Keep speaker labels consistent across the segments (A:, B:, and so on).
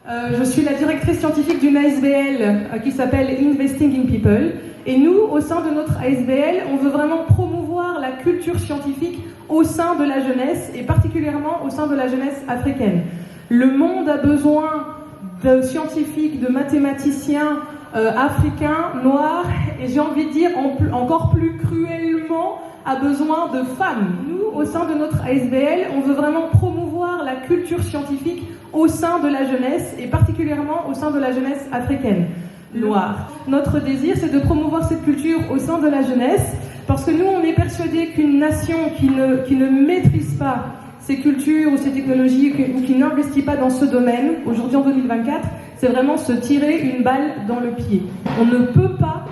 A: Je suis la directrice scientifique d'une ASBL qui s'appelle Investing in People. Et nous, au sein de notre ASBL, on veut vraiment promouvoir la culture scientifique au sein de la jeunesse, et particulièrement au sein de la jeunesse africaine. Le monde a besoin de scientifiques, de mathématiciens africains, noirs, et j'ai envie de dire encore plus cruellement, a besoin de femmes. Nous, au sein de notre ASBL, on veut vraiment promouvoir la culture scientifique au sein de la jeunesse, et particulièrement au sein de la jeunesse africaine noire. Notre désir, c'est de promouvoir cette culture au sein de la jeunesse, parce que nous, on est persuadés qu'une nation qui ne maîtrise pas ces cultures ou ces technologies, ou qui n'investit pas dans ce domaine, aujourd'hui en 2024, c'est vraiment se tirer une balle dans le pied. On ne peut pas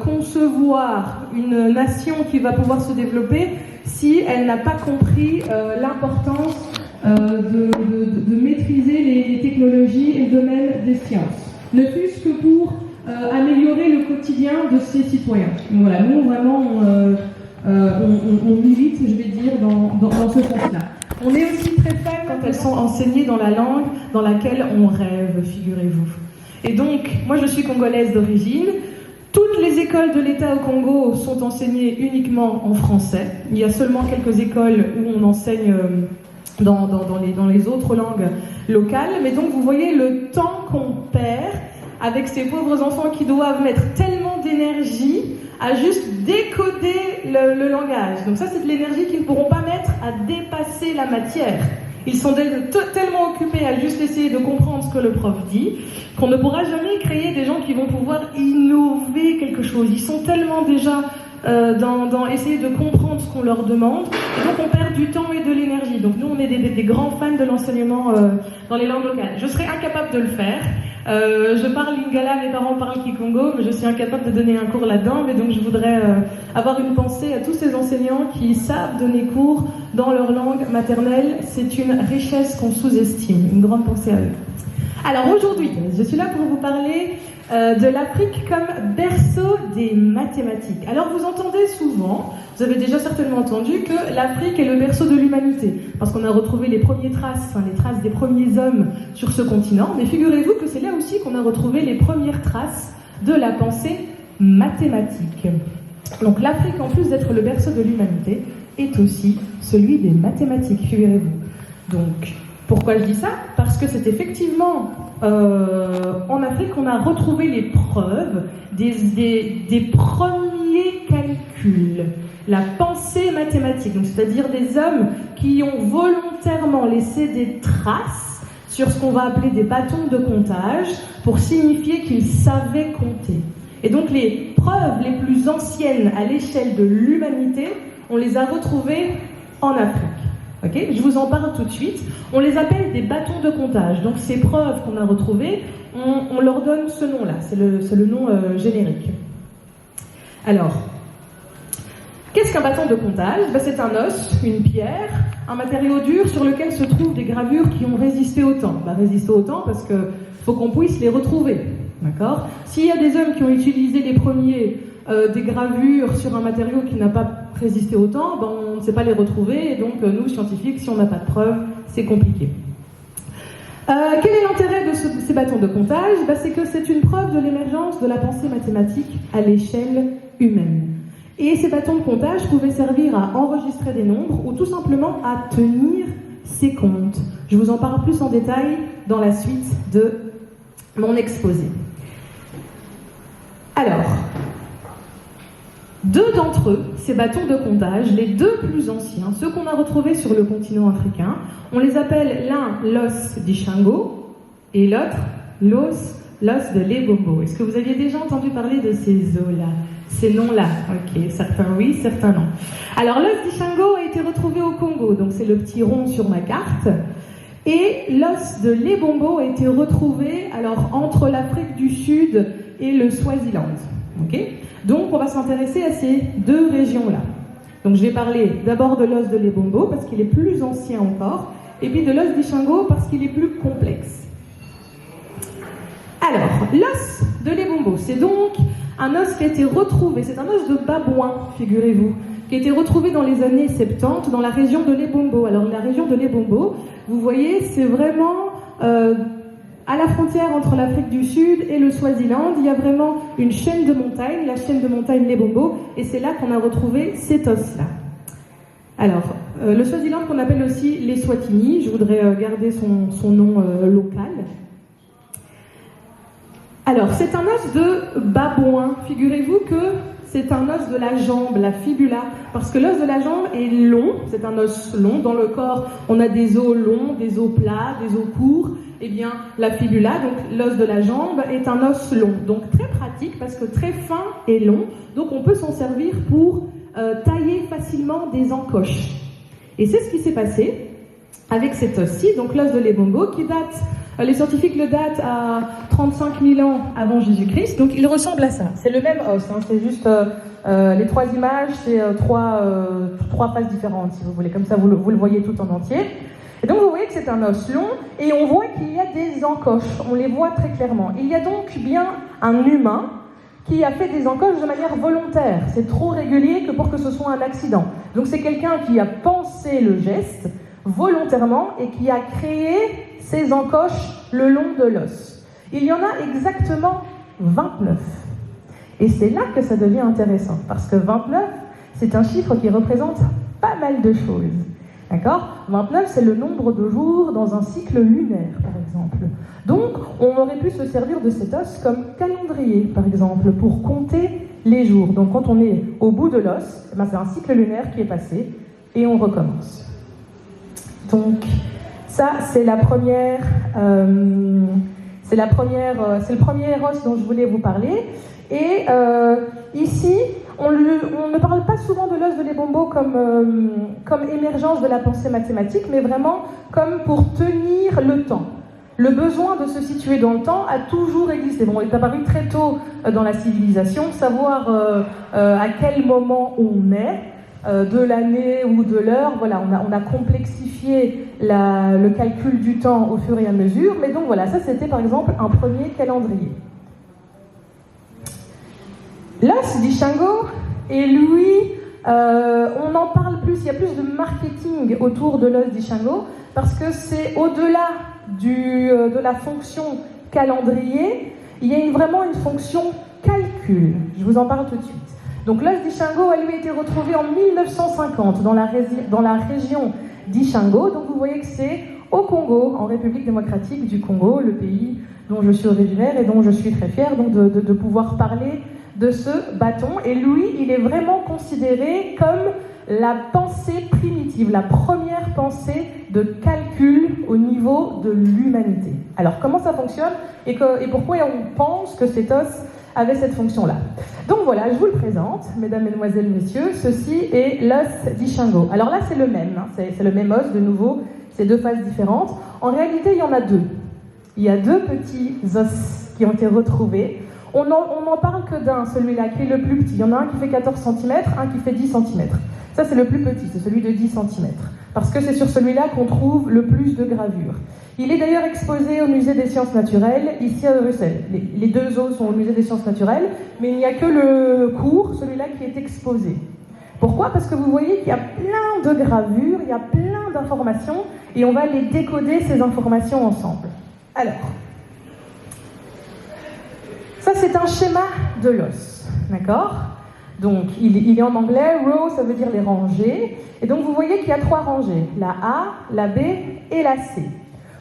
A: concevoir une nation qui va pouvoir se développer si elle n'a pas compris l'importance de maîtriser les technologies et le domaine des sciences, ne fût-ce que pour améliorer le quotidien de ses citoyens. Donc voilà, nous vraiment on milite, je vais dire, dans ce sens-là. On est aussi très faible quand elles sont enseignées dans la langue dans laquelle on rêve, figurez-vous. Et donc, moi je suis congolaise d'origine. Toutes les écoles de l'État au Congo sont enseignées uniquement en français. Il y a seulement quelques écoles où on enseigne dans les autres langues locales. Mais donc, vous voyez le temps qu'on perd avec ces pauvres enfants qui doivent mettre tellement d'énergie à juste décoder le langage. Donc ça, c'est de l'énergie qu'ils ne pourront pas mettre à dépasser la matière. Ils sont tellement occupés à juste essayer de comprendre ce que le prof dit qu'on ne pourra jamais créer des gens qui vont pouvoir innover quelque chose. Ils sont tellement déjà dans essayer de comprendre ce qu'on leur demande, et donc on perd du temps et de l'énergie. Donc nous, on est des grands fans de l'enseignement dans les langues locales. Je serais incapable de le faire. Je parle lingala, mes parents parlent kikongo, mais je suis incapable de donner un cours là-dedans. Mais donc je voudrais avoir une pensée à tous ces enseignants qui savent donner cours dans leur langue maternelle. C'est une richesse qu'on sous-estime. Une grande pensée à eux. Alors aujourd'hui, je suis là pour vous parler de l'Afrique comme berceau des mathématiques. Alors vous entendez souvent, vous avez déjà certainement entendu que l'Afrique est le berceau de l'humanité, parce qu'on a retrouvé les premières traces, les traces des premiers hommes sur ce continent, mais figurez-vous que c'est là aussi qu'on a retrouvé les premières traces de la pensée mathématique. Donc l'Afrique, en plus d'être le berceau de l'humanité, est aussi celui des mathématiques, figurez-vous. Donc, pourquoi je dis ça? Parce que c'est effectivement en Afrique qu'on a retrouvé les preuves des premiers calculs, la pensée mathématique, donc c'est-à-dire des hommes qui ont volontairement laissé des traces sur ce qu'on va appeler des bâtons de comptage pour signifier qu'ils savaient compter. Et donc les preuves les plus anciennes à l'échelle de l'humanité, on les a retrouvées en Afrique. Okay, je vous en parle tout de suite. On les appelle des bâtons de comptage. Donc ces preuves qu'on a retrouvées, on leur donne ce nom-là. C'est le nom générique. Alors, qu'est-ce qu'un bâton de comptage? C'est un os, une pierre, un matériau dur sur lequel se trouvent des gravures qui ont résisté au temps. Résisté au temps parce qu'il faut qu'on puisse les retrouver. D'accord? S'il y a des hommes qui ont utilisé les premiers des gravures sur un matériau qui n'a pas résisté au temps, on ne sait pas les retrouver, et donc nous, scientifiques, si on n'a pas de preuves, c'est compliqué. Quel est l'intérêt de ces bâtons de comptage? C'est que c'est une preuve de l'émergence de la pensée mathématique à l'échelle humaine. Et ces bâtons de comptage pouvaient servir à enregistrer des nombres ou tout simplement à tenir ses comptes. Je vous en parle plus en détail dans la suite de mon exposé. Alors, deux d'entre eux, ces bâtons de comptage, les deux plus anciens, ceux qu'on a retrouvés sur le continent africain, on les appelle l'un l'os d'Ishango et l'autre l'os de Lebombo. Est-ce que vous aviez déjà entendu parler de ces os-là, ces noms-là? Ok, certains oui, certains non. Alors l'os d'Ishango a été retrouvé au Congo, donc c'est le petit rond sur ma carte, et l'os de Lebombo a été retrouvé entre l'Afrique du Sud et le Swaziland. Okay, donc on va s'intéresser à ces deux régions-là. Donc je vais parler d'abord de l'os de Lebombo parce qu'il est plus ancien encore, et puis de l'os d'Ishango parce qu'il est plus complexe. Alors, l'os de Lebombo, c'est donc un os qui a été retrouvé, c'est un os de babouin, figurez-vous, qui a été retrouvé dans les années 70 dans la région de Lebombo. Alors la région de Lebombo, vous voyez, c'est vraiment à la frontière entre l'Afrique du Sud et le Swaziland, il y a vraiment une chaîne de montagnes, la chaîne de montagnes Lebombo, et c'est là qu'on a retrouvé cet os-là. Alors, le Swaziland qu'on appelle aussi les Swatini, je voudrais garder son nom local. Alors, c'est un os de babouin. Figurez-vous que c'est un os de la jambe, la fibula, parce que l'os de la jambe est long, c'est un os long. Dans le corps, on a des os longs, des os plats, des os courts. Eh bien, la fibula, donc l'os de la jambe, est un os long. Donc, très pratique, parce que très fin et long. Donc, on peut s'en servir pour tailler facilement des encoches. Et c'est ce qui s'est passé avec cet os-ci, donc l'os de Lebombo, qui date, les scientifiques le datent à 35 000 ans avant Jésus-Christ, donc il ressemble à ça. C'est le même os, hein, c'est juste les trois images, c'est trois faces différentes, si vous voulez, comme ça vous le voyez tout en entier. Et donc vous voyez que c'est un os long, et on voit qu'il y a des encoches, on les voit très clairement. Il y a donc bien un humain qui a fait des encoches de manière volontaire. C'est trop régulier que pour que ce soit un accident. Donc c'est quelqu'un qui a pensé le geste volontairement et qui a créé ces encoches le long de l'os. Il y en a exactement 29. Et c'est là que ça devient intéressant, parce que 29, c'est un chiffre qui représente pas mal de choses. D'accord ? 29, c'est le nombre de jours dans un cycle lunaire, par exemple. Donc, on aurait pu se servir de cet os comme calendrier, par exemple, pour compter les jours. Donc, quand on est au bout de l'os, c'est un cycle lunaire qui est passé, et on recommence. Donc, ça, c'est le premier os dont je voulais vous parler. Et ici, on ne parle pas souvent de l'os de Lebombo comme émergence de la pensée mathématique, mais vraiment comme pour tenir le temps. Le besoin de se situer dans le temps a toujours existé. Bon, il est apparu très tôt dans la civilisation, savoir à quel moment on est, de l'année ou de l'heure. Voilà, on a complexifié le calcul du temps au fur et à mesure. Mais donc voilà, ça c'était par exemple un premier calendrier. L'os d'Ishango, et lui, on en parle plus, il y a plus de marketing autour de l'os d'Ishango, parce que c'est au-delà de la fonction calendrier, il y a vraiment une fonction calcul. Je vous en parle tout de suite. Donc l'os d'Ishango a lui été retrouvé en 1950 dans la région d'Ishango. Donc vous voyez que c'est au Congo, en République démocratique du Congo, le pays dont je suis originaire et dont je suis très fière donc de pouvoir parler de ce bâton. Et lui, il est vraiment considéré comme la pensée primitive, la première pensée de calcul au niveau de l'humanité. Alors, comment ça fonctionne et pourquoi on pense que cet os avait cette fonction-là? Donc voilà, je vous le présente, mesdames, mesdemoiselles, messieurs. Ceci est l'os d'Ishango. Alors là, c'est le même, hein, c'est le même os, de nouveau, c'est deux faces différentes. En réalité, il y en a deux. Il y a deux petits os qui ont été retrouvés. On n'en parle que d'un, celui-là, qui est le plus petit. Il y en a un qui fait 14 cm, un qui fait 10 cm. Ça, c'est le plus petit, c'est celui de 10 cm. Parce que c'est sur celui-là qu'on trouve le plus de gravures. Il est d'ailleurs exposé au Musée des Sciences Naturelles, ici à Bruxelles. Les deux os sont au Musée des Sciences Naturelles, mais il n'y a que le court, celui-là, qui est exposé. Pourquoi ? Parce que vous voyez qu'il y a plein de gravures, il y a plein d'informations, et on va les décoder, ces informations, ensemble. Alors, ça, c'est un schéma de l'os, d'accord ? Donc, il est en anglais, row, ça veut dire les rangées. Et donc, vous voyez qu'il y a trois rangées, la A, la B et la C.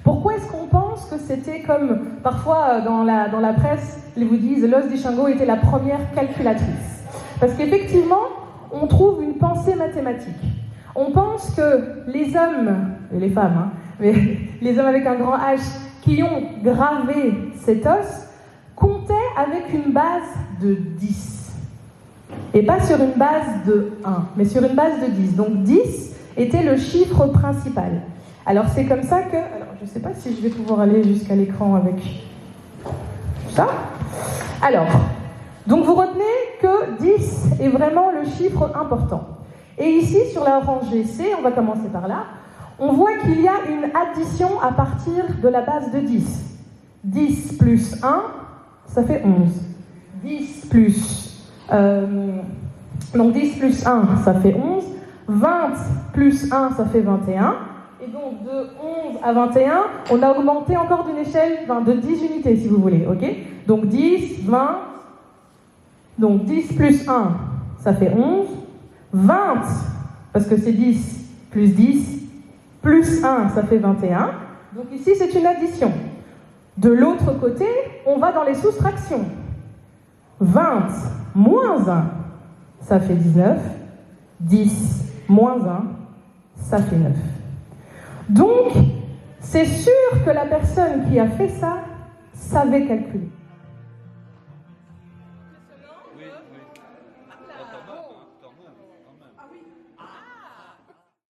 A: Pourquoi est-ce qu'on pense que c'était comme, parfois, dans la presse, ils vous disent, l'os d'Ishango était la première calculatrice? Parce qu'effectivement, on trouve une pensée mathématique. On pense que les hommes, et les femmes, hein, mais les hommes avec un grand H, qui ont gravé cet os, comptaient avec une base de 10. Et pas sur une base de 1, mais sur une base de 10. Donc 10 était le chiffre principal. Alors c'est comme ça que... Alors je ne sais pas si je vais pouvoir aller jusqu'à l'écran avec ça. Alors, donc vous retenez que 10 est vraiment le chiffre important. Et ici, sur la rangée C, on va commencer par là, on voit qu'il y a une addition à partir de la base de 10. 10 plus 1, ça fait 11. 10 plus... donc 10 plus 1, ça fait 11. 20 plus 1, ça fait 21. Et donc de 11 à 21, on a augmenté encore d'une échelle de 10 unités si vous voulez, ok? Donc 10, 20, donc 10 plus 1, ça fait 11. 20, parce que c'est 10 plus 10, plus 1, ça fait 21. Donc ici, c'est une addition. De l'autre côté, on va dans les soustractions. 20 moins 1, ça fait 19. 10 moins 1, ça fait 9. Donc, c'est sûr que la personne qui a fait ça savait calculer.